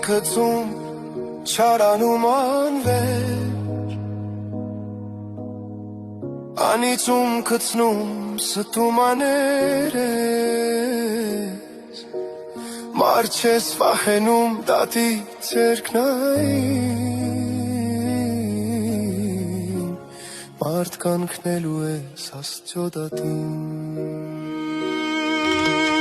գցում չարանում անվեր անիծում գցնում ստում աներես մարդ չես վահենում դատի ցերկնային մարդ կանքնելու ես աստծո դատին